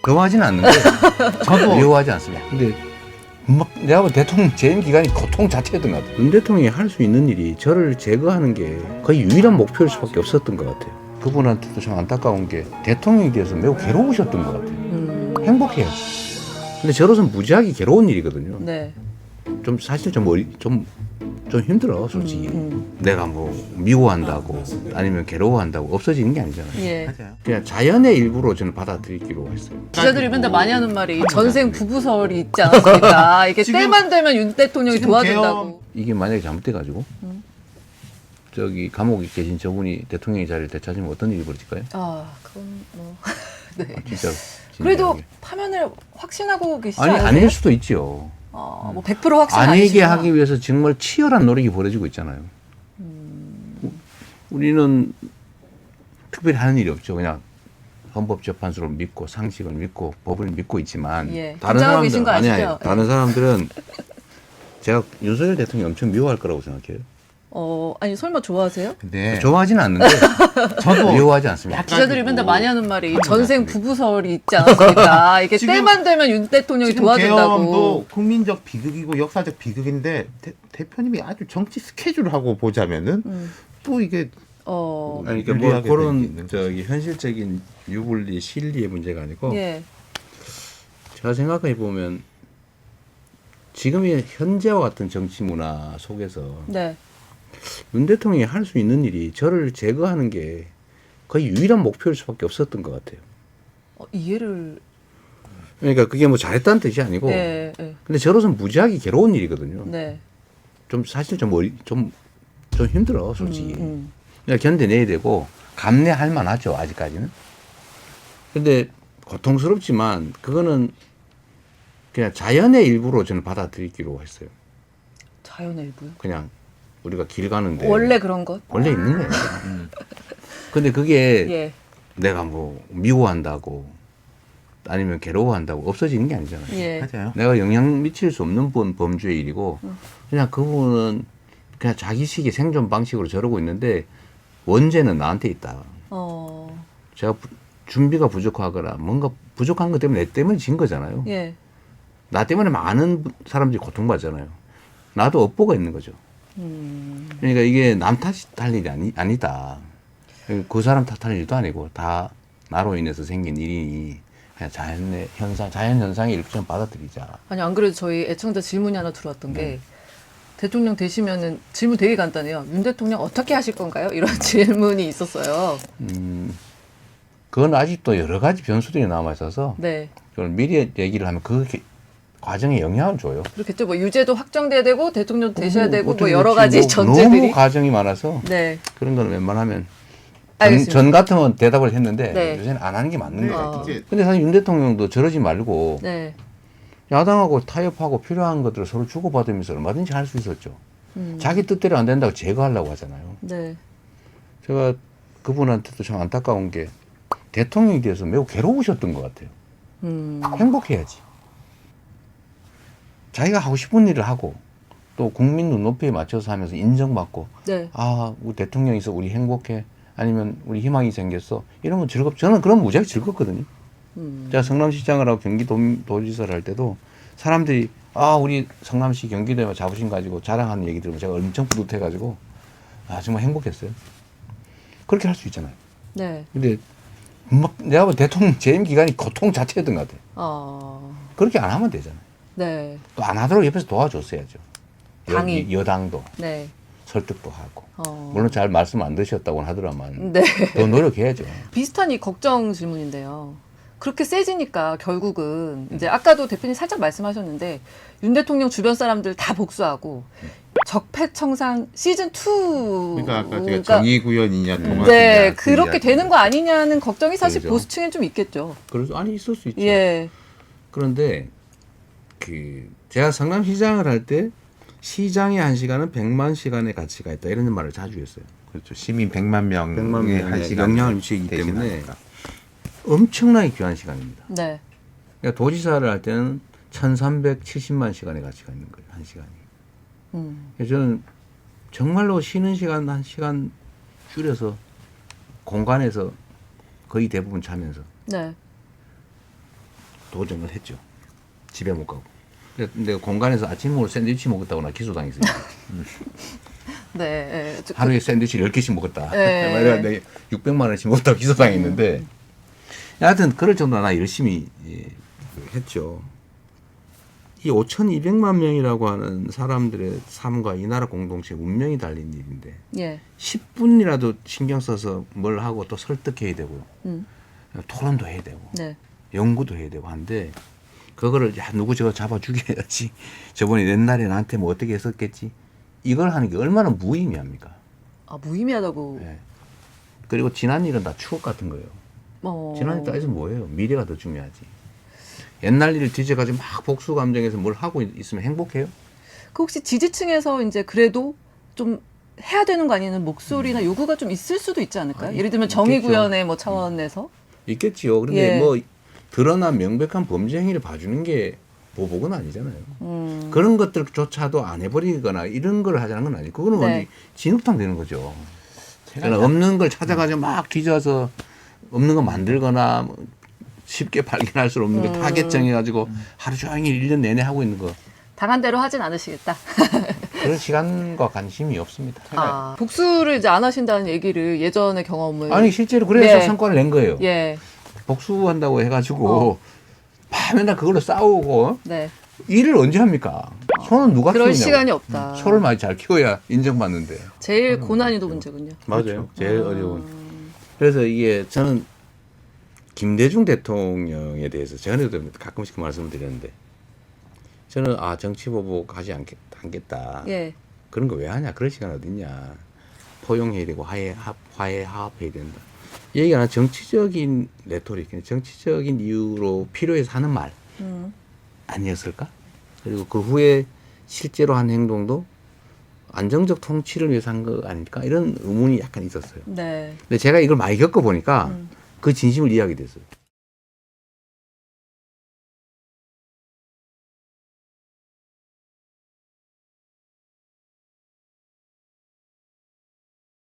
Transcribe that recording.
좋아하진 않는데 저도 미워하지 않습니다. 근데 막 내가 볼 대통령 재임 기간이 고통 자체였던 것 같아요. 윤 대통령이 할 수 있는 일이 저를 제거하는 게 거의 유일한 목표일 수밖에 없었던 것 같아요. 그분한테도 참 안타까운 게 대통령에 대해서 매우 괴로우셨던 것 같아요. 행복해야지. 근데 저로서는 무지하게 괴로운 일이거든요. 네. 좀 사실 좀 힘들어 솔직히. 내가 뭐 미워한다고 아니면 괴로워한다고 없어지는 게 아니잖아요. 예. 맞아요. 그냥 자연의 일부로 저는 받아들이기로 했어요. 기자들이 맨날 많이 하는 말이 전생 부부설이 있지 않았습니까? 이게 지금- 때만 되면 윤 대통령이 지금 도와준다고. 이게 만약에 잘못돼가지고 저기 감옥에 계신 저분이 대통령의 자리를 되찾으면 어떤 일이 벌어질까요? 아, 그건 뭐. 네. 진짜. 그래도 진지하게. 파면을 확신하고 계시지 아니 않으세요? 아닐 수도 있죠. 뭐 100% 확신 아니게 아니시구나. 하기 위해서 정말 치열한 노력이 벌어지고 있잖아요. 우리는 특별히 하는 일이 없죠. 그냥 헌법재판소를 믿고 상식을 믿고 법을 믿고 있지만 예. 다른 긴장하고 계신 사람들 거 아니 아시죠? 다른 사람들은 제가 윤석열 대통령 엄청 미워할 거라고 생각해요. 아니 설마 좋아하세요? 근데 좋아하지는 않는데 저도 미워하지 않습니다. 기자들이 맨날 많이 하는 말이 전생 맞습니다. 부부설이 있지 않았습니까? 이게 지금- 때만 되면 윤 대통령이 지금 도와준다고. 계엄도 국민적 비극이고 역사적 비극인데 대표님이 아주 정치 스케줄하고 보자면은 또 이게 아니 그러니까 뭐 유리하게 그런 되는 저기 현실적인 유불리 실리의 문제가 아니고 예. 제가 생각해 보면 지금의 현재와 같은 정치 문화 속에서 네. 윤 대통령이 할 수 있는 일이 저를 제거하는 게 거의 유일한 목표일 수밖에 없었던 것 같아요. 이해를. 그러니까 그게 뭐 잘했다는 뜻이 아니고, 네. 네. 근데 저로서는 무지하게 괴로운 일이거든요. 네. 좀 사실 좀 힘들어 솔직히. 음. 그냥 견뎌내야 되고 감내할 만하죠 아직까지는. 근데 고통스럽지만 그거는 그냥 자연의 일부로 저는 받아들이기로 했어요. 자연의 일부요? 그냥 우리가 길 가는데 원래 그런 것? 원래 있는 거예요. 근데 그게 예. 내가 뭐 미워한다고 아니면 괴로워한다고 없어지는 게 아니잖아요. 예. 맞아요. 내가 영향 미칠 수 없는 범주의 일이고 그냥 그분은 그냥 자기식의 생존 방식으로 저러고 있는데 원죄는 나한테 있다. 제가 준비가 부족하거나 뭔가 부족한 것 때문에 내 때문에 진 거잖아요. 예. 나 때문에 많은 사람들이 고통받잖아요. 나도 업보가 있는 거죠. 그러니까 이게 남 탓할 일이 아니다. 그 사람 탓할 일도 아니고 다 나로 인해서 생긴 일이니 그냥 자연 현상의 일부처럼 받아들이자. 아니 안 그래도 저희 애청자 질문이 하나 들어왔던 게 대통령 되시면은 질문 되게 간단해요. 윤 대통령 어떻게 하실 건가요? 이런 질문이 있었어요. 그건 아직도 여러 가지 변수들이 남아 있어서 네. 그걸 미리 얘기를 하면 그 과정에 영향을 줘요. 그렇겠죠. 뭐 유죄도 확정돼야 되고 대통령 되셔야 되고 뭐 어떻게 여러 그렇지. 가지 너무 전제들이. 과정이 많아서 네. 그런 건 웬만하면 알겠습니다. 전 같으면 대답을 했는데 네. 요새는 안 하는 게 맞는 것 같아요. 이제 근데 사실 윤 대통령도 저러지 말고 네. 야당하고 타협하고 필요한 것들을 서로 주고받으면서 얼마든지 할 수 있었죠. 자기 뜻대로 안 된다고 제거하려고 하잖아요. 네. 제가 그분한테도 참 안타까운 게 대통령에 대해서 매우 괴로우셨던 것 같아요. 행복해야지. 자기가 하고 싶은 일을 하고 또 국민 눈높이에 맞춰서 하면서 인정받고 네. 아, 우리 대통령이 있어 우리 행복해 아니면 우리 희망이 생겼어 이러면 저는 그런 무지하게 즐겁거든요. 제가 성남시장을 하고 경기도지사를 할 때도 사람들이 아, 우리 성남시 경기도에 자부심 가지고 자랑하는 얘기 들으면 제가 엄청 뿌듯해가지고 아, 정말 행복했어요. 그렇게 할 수 있잖아요. 네. 근데 막 내가 볼 대통령 재임 기간이 고통 자체였던 것 같아요. 그렇게 안 하면 되잖아요. 네. 또 안 하도록 옆에서 도와줬어야죠. 당이. 여당도 네. 설득도 하고. 물론 잘 말씀 안 드셨다고는 하더라만 네. 더 노력해야죠. 비슷한 이 걱정 질문인데요. 그렇게 세지니까 결국은 이제 아까도 대표님 살짝 말씀하셨는데 윤 대통령 주변 사람들 다 복수하고 적폐청산 시즌 2. 그러니까 아까 제가 정의구현이냐 도마이냐 네, 그렇게 되는 거 아니냐는 걱정이 사실 그렇죠. 보수층엔 좀 있겠죠. 그래서 아니 있을 수 있죠. 예. 그런데 제가 성남시장을 할 때 시장의 1시간은 100만 시간의 가치가 있다 이런 말을 자주 했어요. 그렇죠. 시민 100만 명의 100만 명의 한 시간 영향을 미치기 때문에 대신하니까. 엄청나게 귀한 시간입니다. 네. 그러니까 도지사를 할 때는 1370만 시간의 가치가 있는 거예요. 1시간이. 그래서 저는 정말로 쉬는 시간 1시간 줄여서 공간에서 거의 대부분 자면서 네. 도전을 했죠. 집에 못 가고. 근데 공간에서 아침 먹을 샌드위치 먹었다거나 기소당했어요. 네. 예. 하루에 샌드위치를 10개씩 먹었다. 네. 내가 600만 원씩 먹었다고 기소당했는데 하여튼 그럴 정도로 나 열심히 했죠. 이 5,200만 명이라고 하는 사람들의 삶과 이 나라 공동체 운명이 달린 일인데 예. 10분이라도 신경 써서 뭘 하고 또 설득해야 되고 토론도 해야 되고 네. 연구도 해야 되고 한데 그거를 야 누구 저거 잡아 죽여야지 저번에 옛날에 나한테 뭐 어떻게 했었겠지 이걸 하는 게 얼마나 무의미합니까? 아, 무의미하다고. 네. 그리고 지난 일은 다 추억 같은 거예요. 지난 일 따져서 뭐예요? 미래가 더 중요하지. 옛날 일을 뒤져가지고 막 복수 감정에서 뭘 하고 있으면 행복해요? 그 혹시 지지층에서 이제 그래도 좀 해야 되는 거 아니냐는 목소리나 요구가 좀 있을 수도 있지 않을까요? 아니, 예를 들면 있겠죠. 정의구현의 뭐 차원에서. 있겠지요. 그런데 예. 뭐 드러난 명백한 범죄 행위를 봐주는 게 보복은 아니잖아요. 그런 것들조차도 안 해버리거나 이런 걸 하자는 건 아니고 그거는 네. 완전히 진흙탕 되는 거죠. 그러니까 없는 걸 찾아가지고 막 뒤져서 없는 거 만들거나 뭐 쉽게 발견할 수 없는 거 타겟 정해가지고 하루 종일 1년 내내 하고 있는 거 당한 대로 하진 않으시겠다. 그런 시간과 관심이 없습니다. 아, 복수를 이제 안 하신다는 얘기를 예전의 경험을. 아니 실제로 그래서 네. 성과를 낸 거예요. 예. 복수한다고 해가지고 맨날 그걸로 싸우고 네. 일을 언제 합니까? 소는 누가 그럴 키우냐고. 시간이 없다. 소를 많이 잘 키워야 인정받는데. 제일 고난이도 문제군요. 맞아요. 제일 어려운. 그래서 이게 저는 김대중 대통령에 대해서 전에도 가끔씩 말씀을 드렸는데 저는 정치 보복 하지 않겠다. 예. 그런 거 왜 하냐? 그럴 시간 어딨냐? 포용해야 되고 화해 화합해야 된다. 이 얘기가 정치적인 레토릭, 정치적인 이유로 필요해서 하는 말 아니었을까? 그리고 그 후에 실제로 한 행동도 안정적 통치를 위해서 한 거 아닐까? 이런 의문이 약간 있었어요. 네. 근데 제가 이걸 많이 겪어보니까 그 진심을 이해하게 됐어요.